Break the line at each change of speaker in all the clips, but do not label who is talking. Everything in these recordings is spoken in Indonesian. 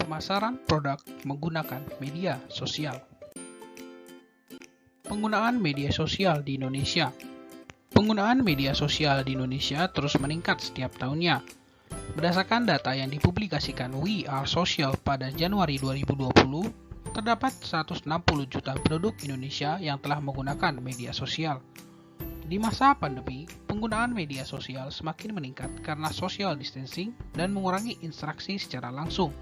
Pemasaran produk menggunakan media sosial. Penggunaan media sosial di Indonesia. Penggunaan media sosial di Indonesia terus meningkat setiap tahunnya. Berdasarkan data yang dipublikasikan We Are Social pada Januari 2020, terdapat 160 juta penduduk Indonesia yang telah menggunakan media sosial. Di masa pandemi, penggunaan media sosial semakin meningkat karena social distancing dan mengurangi interaksi secara langsung.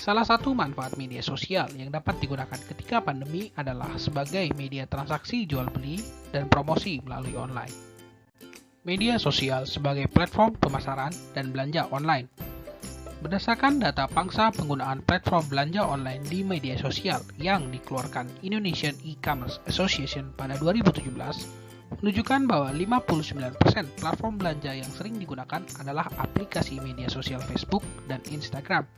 Salah satu manfaat media sosial yang dapat digunakan ketika pandemi adalah sebagai media transaksi jual beli dan promosi melalui online. Media sosial sebagai platform pemasaran dan belanja online. Berdasarkan data pangsa penggunaan platform belanja online di media sosial yang dikeluarkan Indonesian E-Commerce Association pada 2017, menunjukkan bahwa 59% platform belanja yang sering digunakan adalah aplikasi media sosial Facebook dan Instagram.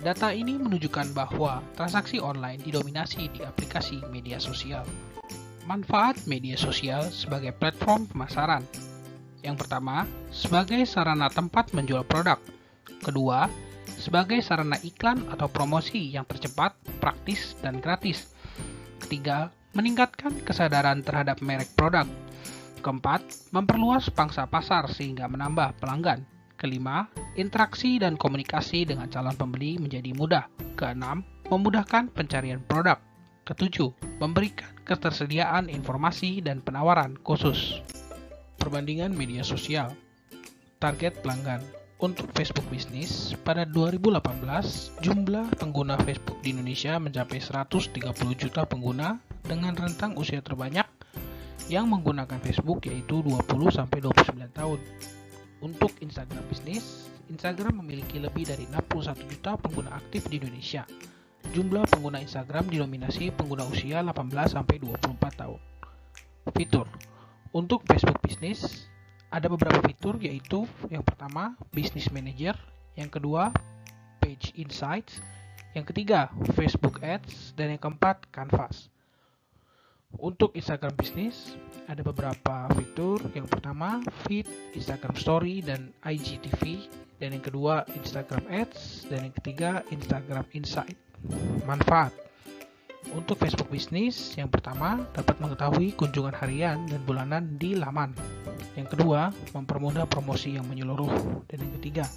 Data ini menunjukkan bahwa transaksi online didominasi di aplikasi media sosial. Manfaat media sosial sebagai platform pemasaran. Yang pertama, sebagai sarana tempat menjual produk. Kedua, sebagai sarana iklan atau promosi yang tercepat, praktis, dan gratis. Ketiga, meningkatkan kesadaran terhadap merek produk. Keempat, memperluas pangsa pasar sehingga menambah pelanggan. Kelima, interaksi dan komunikasi dengan calon pembeli menjadi mudah. Keenam, memudahkan pencarian produk. Ketujuh, memberikan ketersediaan informasi dan penawaran khusus. Perbandingan media sosial. Target pelanggan. Untuk Facebook Business, pada 2018, jumlah pengguna Facebook di Indonesia mencapai 130 juta pengguna dengan rentang usia terbanyak yang menggunakan Facebook yaitu 20-29 tahun. Untuk Instagram Business, Instagram memiliki lebih dari 61 juta pengguna aktif di Indonesia. Jumlah pengguna Instagram didominasi pengguna usia 18-24 tahun. Fitur. Untuk Facebook Business, ada beberapa fitur yaitu yang pertama, Business Manager, yang kedua, Page Insights, yang ketiga, Facebook Ads, dan yang keempat, Canvas. Untuk Instagram Business, ada beberapa fitur. Yang pertama, Feed, Instagram Story, dan IGTV, dan yang kedua, Instagram Ads, dan yang ketiga, Instagram Insight. Manfaat. Untuk Facebook Business, yang pertama, dapat mengetahui kunjungan harian dan bulanan di laman. Yang kedua, mempermudah promosi yang menyeluruh. Dan yang ketiga,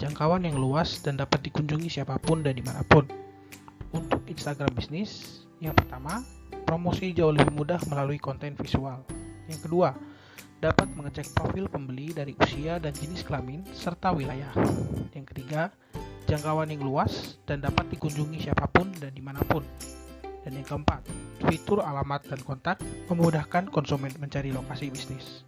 jangkauan yang luas dan dapat dikunjungi siapapun dan dimanapun. Untuk Instagram Business, yang pertama, promosi jauh lebih mudah melalui konten visual. Yang kedua, dapat mengecek profil pembeli dari usia dan jenis kelamin serta wilayah. Yang ketiga, jangkauan yang luas dan dapat dikunjungi siapapun dan dimanapun. Dan yang keempat, fitur alamat dan kontak memudahkan konsumen mencari lokasi bisnis.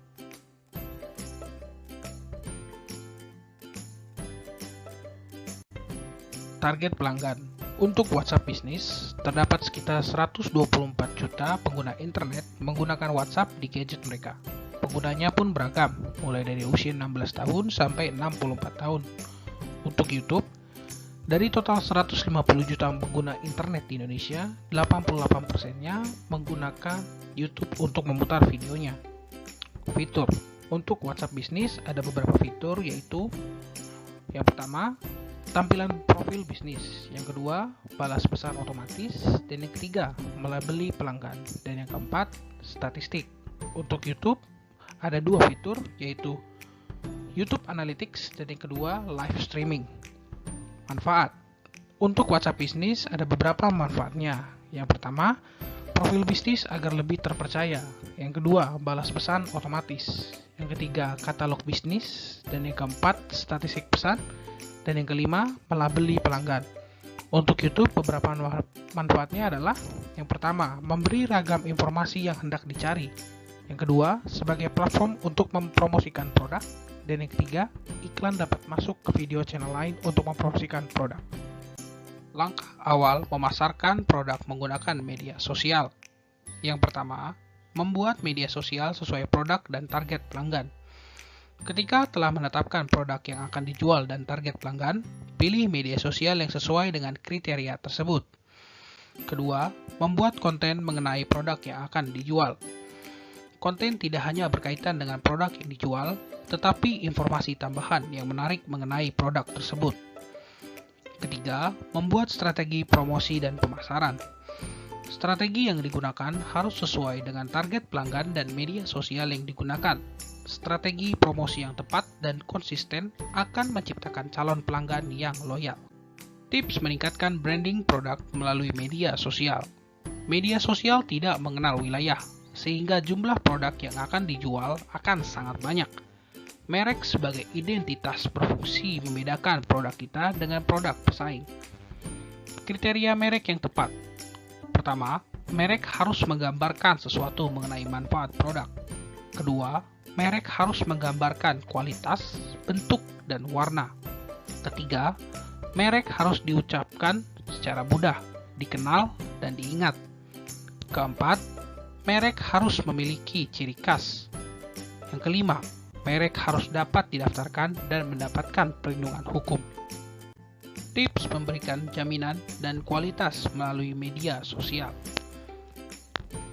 Target pelanggan. Untuk WhatsApp Business, terdapat sekitar 124 juta pengguna internet menggunakan WhatsApp di gadget mereka. Penggunanya pun beragam, mulai dari usia 16 tahun sampai 64 tahun. Untuk YouTube, dari total 150 juta pengguna internet di Indonesia, 88%-nya menggunakan YouTube untuk memutar videonya. Fitur. Untuk WhatsApp Business ada beberapa fitur yaitu yang pertama, tampilan profil bisnis. Yang kedua, balas pesan otomatis. Dan yang ketiga, melabeli pelanggan. Dan yang keempat, statistik. Untuk YouTube ada dua fitur yaitu YouTube Analytics dan yang kedua, live streaming. Manfaat. Untuk WhatsApp Business ada beberapa manfaatnya. Yang pertama, profil bisnis agar lebih terpercaya. Yang kedua, balas pesan otomatis. Yang ketiga, katalog bisnis. Dan yang keempat, statistik pesan. Dan yang kelima, melabeli pelanggan. Untuk YouTube, beberapa manfaatnya adalah yang pertama, memberi ragam informasi yang hendak dicari. Yang kedua, sebagai platform untuk mempromosikan produk. Dan yang ketiga, iklan dapat masuk ke video channel lain untuk mempromosikan produk. Langkah awal memasarkan produk menggunakan media sosial. Yang pertama, membuat media sosial sesuai produk dan target pelanggan. Ketika telah menetapkan produk yang akan dijual dan target pelanggan, pilih media sosial yang sesuai dengan kriteria tersebut. Kedua, membuat konten mengenai produk yang akan dijual. Konten tidak hanya berkaitan dengan produk yang dijual, tetapi informasi tambahan yang menarik mengenai produk tersebut. Ketiga, Ketiga, membuat strategi promosi dan pemasaran. Strategi yang digunakan harus sesuai dengan target pelanggan dan media sosial yang digunakan. Strategi promosi yang tepat dan konsisten akan menciptakan calon pelanggan yang loyal. Tips meningkatkan branding produk melalui media sosial. Media sosial tidak mengenal wilayah, sehingga jumlah produk yang akan dijual akan sangat banyak. Merek sebagai identitas berfungsi membedakan produk kita dengan produk pesaing. Kriteria merek yang tepat. Pertama, merek harus menggambarkan sesuatu mengenai manfaat produk. Kedua, merek harus menggambarkan kualitas, bentuk, dan warna. Ketiga, merek harus diucapkan secara mudah, dikenal, dan diingat. Keempat, merek harus memiliki ciri khas. Yang kelima, merek harus dapat didaftarkan dan mendapatkan perlindungan hukum. Tips memberikan jaminan dan kualitas melalui media sosial.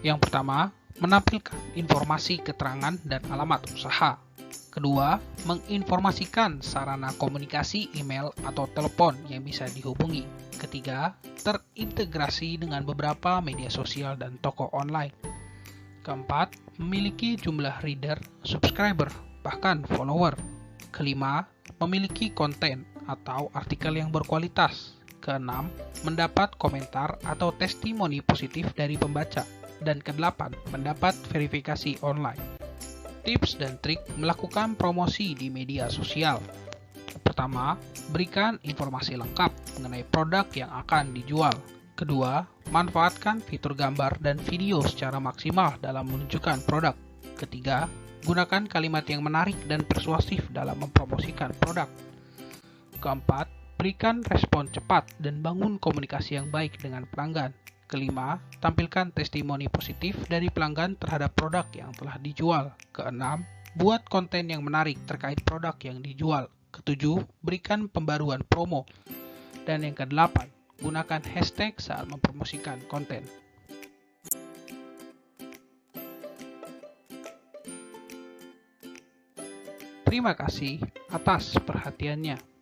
Yang pertama, menampilkan informasi keterangan dan alamat usaha. Kedua, menginformasikan sarana komunikasi email atau telepon yang bisa dihubungi. Ketiga, terintegrasi dengan beberapa media sosial dan toko online. Keempat, memiliki jumlah reader, subscriber, bahkan follower. Kelima, memiliki konten atau artikel yang berkualitas. Keenam, mendapat komentar atau testimoni positif dari pembaca. Dan kedelapan, mendapat verifikasi online. Tips dan trik melakukan promosi di media sosial. Pertama, berikan informasi lengkap mengenai produk yang akan dijual. Kedua, manfaatkan fitur gambar dan video secara maksimal dalam menunjukkan produk. Ketiga, gunakan kalimat yang menarik dan persuasif dalam mempromosikan produk. Keempat, berikan respon cepat dan bangun komunikasi yang baik dengan pelanggan. Kelima, tampilkan testimoni positif dari pelanggan terhadap produk yang telah dijual. Keenam, buat konten yang menarik terkait produk yang dijual. Ketujuh, berikan pembaruan promo. Dan yang kedelapan, gunakan hashtag saat mempromosikan konten. Terima kasih atas perhatiannya.